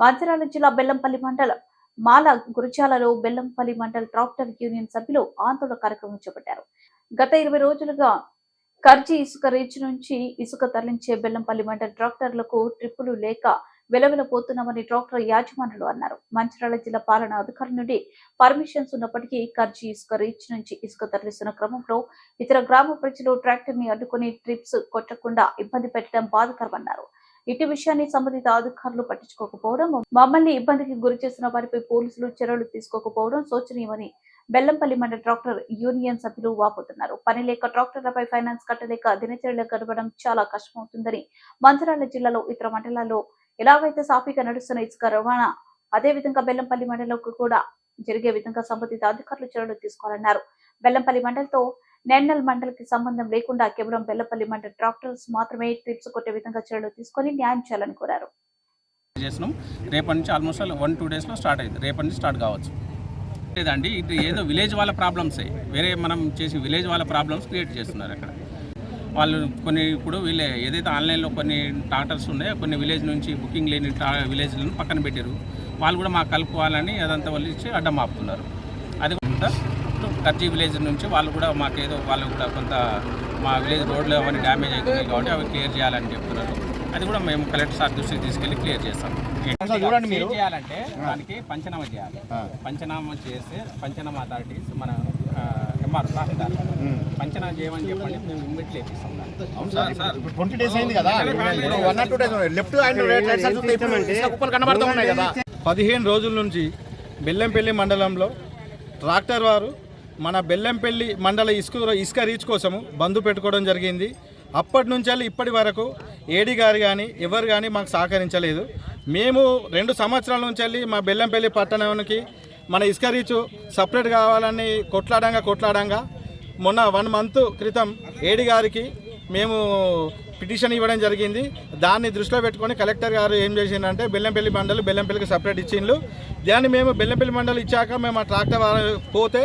మంచిర్యాల జిల్లా బెల్లంపల్లి మండలం మాల గురిచాలలో బెల్లంపల్లి మండల ట్రాక్టర్ యూనియన్ సభ్యులు ఆందోళన కార్యక్రమం చేపట్టారు. గత 20 రోజులుగా కర్జీ ఇసుక రీచ్ నుంచి ఇసుక తరలించే బెల్లంపల్లి మండల ట్రాక్టర్లకు ట్రిప్పులు లేక వెలవెలపోతున్నామని ట్రాక్టర్ యాజమానులు అన్నారు. మంచిర్యాల జిల్లా పాలనా అధికారుల నుండి పర్మిషన్స్ ఉన్నప్పటికీ కర్జీ ఇసుక రీచ్ నుంచి ఇసుక తరలిస్తున్న క్రమంలో ఇతర గ్రామ ప్రజలు ట్రాక్టర్ ని అడ్డుకుని ట్రిప్స్ కొట్టకుండా ఇబ్బంది పెట్టడం బాధాకరమన్నారు. ఇటు విషయాన్ని సంబంధిత అధికారులు పట్టించుకోకపోవడం, మమ్మల్ని ఇబ్బందికి గురి చేసిన వారిపై పోలీసులు చర్యలు తీసుకోకపోవడం శోచనీయమని బెల్లంపల్లి మండల ట్రాక్టర్ యూనియన్ సభ్యులు వాపోతున్నారు. పని లేక ట్రాక్టర్లపై ఫైనాన్స్ కట్టలేక దినచర్యలు గడపడం చాలా కష్టమవుతుందని, మంచిర్యాల జిల్లాలో ఇతర మండలాల్లో ఎలాగైతే సాఫీగా నడుస్తున్న ఇసుక రవాణా అదేవిధంగా బెల్లంపల్లి మండలంకు కూడా జరిగే విధంగా సంబంధిత అధికారులు చర్యలు తీసుకోవాలన్నారు. బెల్లంపల్లి మండలితో నెన్నల్ మండలికి సంబంధం లేకుండా కేవలం బెల్లంపల్లి మండల ట్రాక్టర్స్ మాత్రమే ట్రిప్స్ కొట్టే విధంగా చర్యలు తీసుకొని న్యాయం చేయాలని కోరారు. రేపటి నుంచి ఆల్మోస్ట్ 1-2 డేస్లో స్టార్ట్ అయింది. రేపటి నుంచి స్టార్ట్ కావచ్చు లేదండి. ఇది ఏదో విలేజ్ వాళ్ళ ప్రాబ్లమ్సే, వేరే మనం చేసి విలేజ్ వాళ్ళ ప్రాబ్లమ్స్ క్రియేట్ చేస్తున్నారు. అక్కడ వాళ్ళు కొన్ని ఇప్పుడు వీళ్ళే ఏదైతే ఆన్లైన్లో కొన్ని ట్రాక్టర్స్ ఉన్నాయో కొన్ని విలేజ్ నుంచి బుకింగ్ లేని విలేజ్లను పక్కన పెట్టారు. వాళ్ళు కూడా మాకు కలుపుకోవాలని అదంతా వాళ్ళు ఇచ్చి అడ్డం ఆపుతున్నారు. అది కొంత కర్జీ విలేజ్ నుంచి వాళ్ళు కూడా మాకేదో వాళ్ళు కూడా కొంత మా విలేజ్ రోడ్లు అవన్నీ డ్యామేజ్ అవుతున్నాయి కాబట్టి అవి క్లియర్ చేయాలని చెప్తున్నారు. అది కూడా మేము కలెక్టర్ సార్ దృష్టికి తీసుకెళ్ళి క్లియర్ చేస్తాం. క్లియర్ చేయాలంటే దానికి పంచనామా చేయాలి. పంచనామా చేస్తే పంచనామా అథారిటీస్ మన ఎంఆర్ పంచనామా చేయమని చెప్పండి, మేము ఇమ్మీడియట్లీ చేపిస్తాం. 20 డేస్ అయింది కదా, 1-2 డేస్ లెఫ్ట్ అండ్ కనబడుతూ ఉన్నాయి కదా. 15 రోజుల నుంచి బెల్లంపల్లి మండలంలో ట్రాక్టర్ వారు మన బెల్లంపల్లి మండల ఇసుక రీచ్ కోసము బంద్ పెట్టుకోవడం జరిగింది. అప్పటి నుంచి ఇప్పటి వరకు ఏడీ గారు కానీ ఎవరు కానీ మాకు సహకరించలేదు. మేము 2 సంవత్సరాల నుంచి మా బెల్లంపల్లి పట్టణానికి మన ఇసుక రీచ్ సపరేట్ కావాలని కొట్లాడంగా మొన్న 1 మంత్ క్రితం ఏడీ గారికి మేము పిటిషన్ ఇవ్వడం జరిగింది. దాన్ని దృష్టిలో పెట్టుకొని కలెక్టర్ గారు ఏం చేసిందంటే బెల్లంపల్లి మండలి బెల్లంపల్లికి సపరేట్ ఇచ్చిండ్రు. దాన్ని మేము బెల్లంపల్లి మండలి ఇచ్చాక మేము ఆ ట్రాక్టర్ పోతే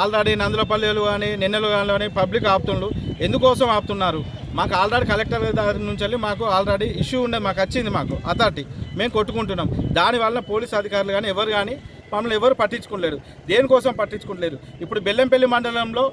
ఆల్రెడీ నందులపల్లెలు కానీ నెన్నెలు కానీ పబ్లిక్ ఆపుతుండ్రు. ఎందుకోసం ఆపుతున్నారు? మాకు ఆల్రెడీ కలెక్టర్ గారి నుంచి మాకు ఆల్రెడీ ఇష్యూ ఉండేది, మాకు వచ్చింది, మాకు అథారిటీ మేము కొట్టుకుంటున్నాం. దానివల్ల పోలీస్ అధికారులు కానీ ఎవరు కానీ మమ్మల్ని ఎవరు పట్టించుకోలేరు. దేనికోసం పట్టించుకోలేరు? ఇప్పుడు బెల్లంపల్లి మండలంలో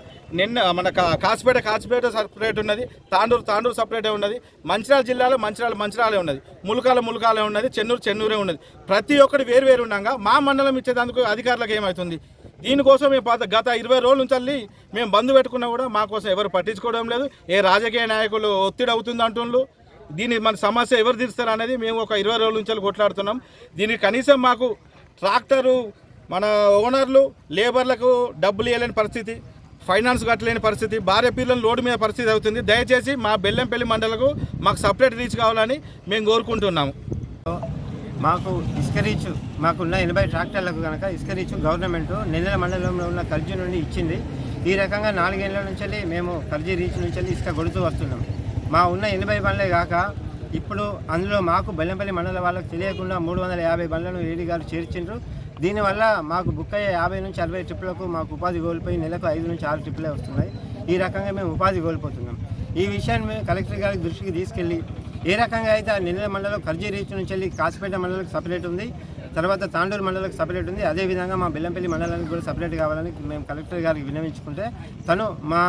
మన కాచిపేట సపరేట్ ఉన్నది, తాండూరు సపరేటే ఉన్నది, మంచిర్యాల జిల్లాలో మంచిర్యాలే ఉన్నది, ములకాలే ఉన్నది, చెన్నూరే ఉన్నది. ప్రతి ఒక్కటి వేరు ఉండగా మా మండలం ఇచ్చేందుకు అధికారులకు ఏమవుతుంది? దీనికోసం మేము గత 20 రోజుల నుంచి మేము బంద్ పెట్టుకున్నా కూడా మా కోసం ఎవరు పట్టించుకోవడం లేదు. ఏ రాజకీయ నాయకులు ఒత్తిడి అవుతుంది అంటుండ్రు. దీని మన సమస్య ఎవరు తీరుస్తారు అనేది మేము ఒక 20 రోజుల నుంచి కొట్లాడుతున్నాం. దీనికి కనీసం మాకు ట్రాక్టరు మన ఓనర్లు లేబర్లకు డబ్బులు ఇవ్వలేని పరిస్థితి, ఫైనాన్స్ కట్టలేని పరిస్థితి, భార్య పిల్లలు లోడ్ మీద పరిస్థితి అవుతుంది. దయచేసి మా బెల్లంపల్లి మండలకు మాకు సపరేట్ రీచ్ కావాలని మేము కోరుకుంటున్నాము. మాకు ఇసుక రీచ్ మాకున్న 80 ట్రాక్టర్లకు కనుక ఇసుక రీచ్ గవర్నమెంట్ నెల్లెల మండలంలో ఉన్న కర్జీ నుండి ఇచ్చింది. ఈ రకంగా 4 ఏళ్ల నుంచి మేము కర్జీ రీచ్ నుంచి ఇసుక కొడుతూ వస్తున్నాం. మా ఉన్న 80 బండ్లే కాక ఇప్పుడు అందులో మాకు బెల్లంపల్లి మండల వాళ్ళకి తెలియకుండా 350 బండ్లను ఏడీ గారు చేర్చిండ్రు. దీనివల్ల మాకు బుక్ అయ్యే 50 నుంచి 60 ట్రిప్పులకు మాకు ఉపాధి కోల్పోయి నెలకు 5 నుంచి 6 ట్రిప్పులే వస్తున్నాయి. ఈ రకంగా మేము ఉపాధి కోల్పోతున్నాం. ఈ విషయాన్ని మేము కలెక్టర్ గారి దృష్టికి తీసుకెళ్ళి ఏ రకంగా అయితే నెల్లెల మండలం కర్జీ రీచ్ నుంచి వెళ్ళి కాచిపేట మండలకు సపరేట్ ఉంది, తర్వాత తాండూరు మండలకు సపరేట్ ఉంది, అదేవిధంగా మా బెల్లంపల్లి మండలానికి కూడా సపరేట్ కావాలని మేము కలెక్టర్ గారికి విన్నవించుకుంటే తను మా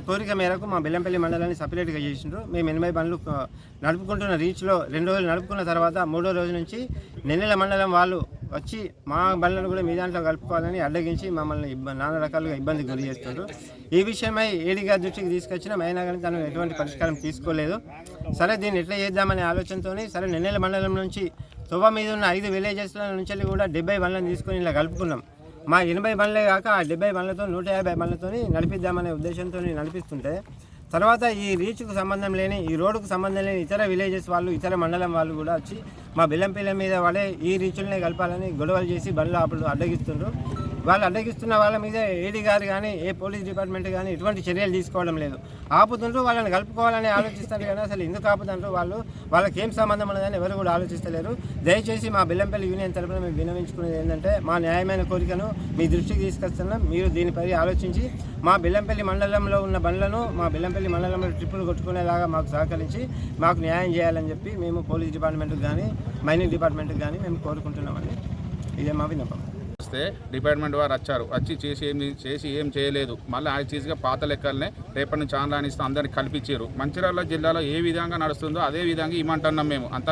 కోరిక మేరకు మా బెల్లంపల్లి మండలాన్ని సపరేట్గా చేసిండ్రు. మేము 80 బండ్లు నడుపుకుంటున్న రీచ్లో 2 రోజులు నడుపుకున్న తర్వాత 3వ రోజు నుంచి నెల్లెల మండలం వాళ్ళు వచ్చి మా బండ్లను కూడా మీ దాంట్లో కలుపుకోవాలని అడ్డగించి మమ్మల్ని నానా రకాలుగా ఇబ్బందికి గురి చేస్తుండ్రు. ఈ విషయమై ఏడీ గారి దృష్టికి తీసుకొచ్చినా అయినా కానీ తను ఎటువంటి పరిష్కారం తీసుకోలేదు. సరే దీన్ని ఎట్లా చేద్దామనే ఆలోచనతో సరే నెల్లెల మండలం నుంచి తొవ్వ మీద ఉన్న 5 విలేజెస్ల నుంచి కూడా 70 బండ్లను తీసుకొని ఇలా కలుపుకున్నాం. మా 80 బండ్లే కాక ఆ 70 బండ్లతో 150 బండ్లతో నడిపిద్దామనే ఉద్దేశంతో నడిపిస్తుంటే తర్వాత ఈ రీచ్కు సంబంధం లేని ఈ రోడ్డుకు సంబంధం లేని ఇతర విలేజెస్ వాళ్ళు ఇతర మండలం వాళ్ళు కూడా వచ్చి మా బెల్లంపల్లి మీద వాడే ఈ రీచులనే కలపాలని గొడవలు చేసి బండ్లు అప్పుడు అడ్డగిస్తుండ్రు. వాళ్ళు అడ్డగిస్తున్న వాళ్ళ మీద ఏడీ గారు కానీ ఏ పోలీస్ డిపార్ట్మెంట్ కానీ ఎటువంటి చర్యలు తీసుకోవడం లేదు. ఆపుతుంటూ వాళ్ళని కలుపుకోవాలని ఆలోచిస్తారు కానీ అసలు ఎందుకు ఆపుతుంటూ వాళ్ళకి ఏం సంబంధం ఉన్నదని ఎవరు కూడా ఆలోచిస్తలేరు. దయచేసి మా బెల్లంపల్లి యూనియన్ తరఫున మేము విన్నవించుకునేది ఏంటంటే మా న్యాయమైన కోరికను మీ దృష్టికి తీసుకొస్తున్నాం. మీరు దీనిపై ఆలోచించి మా బెల్లంపల్లి మండలంలో ఉన్న బండ్లను మా బెల్లంపల్లి మండలంలో ట్రిప్పులు కొట్టుకునేలాగా మాకు సహకరించి మాకు న్యాయం చేయాలని చెప్పి మేము పోలీస్ డిపార్ట్మెంట్కి కానీ మైనింగ్ డిపార్ట్మెంట్కి కానీ మేము కోరుకుంటున్నామని ఇదే మా విన్నపం. వస్తే డిపార్ట్మెంట్ వారు వచ్చి చేసి ఏం చేయలేదు. మళ్ళీ ఆ చీజ్గా పాత లెక్కలనే రేపటి నుంచి ఆన్లైన్ ఇస్తూ అందరినీ కల్పించారు. మంచిర్యాల జిల్లాలో ఏ విధంగా నడుస్తుందో అదే విధంగా ఇమ్మంటున్నాం మేము. అంత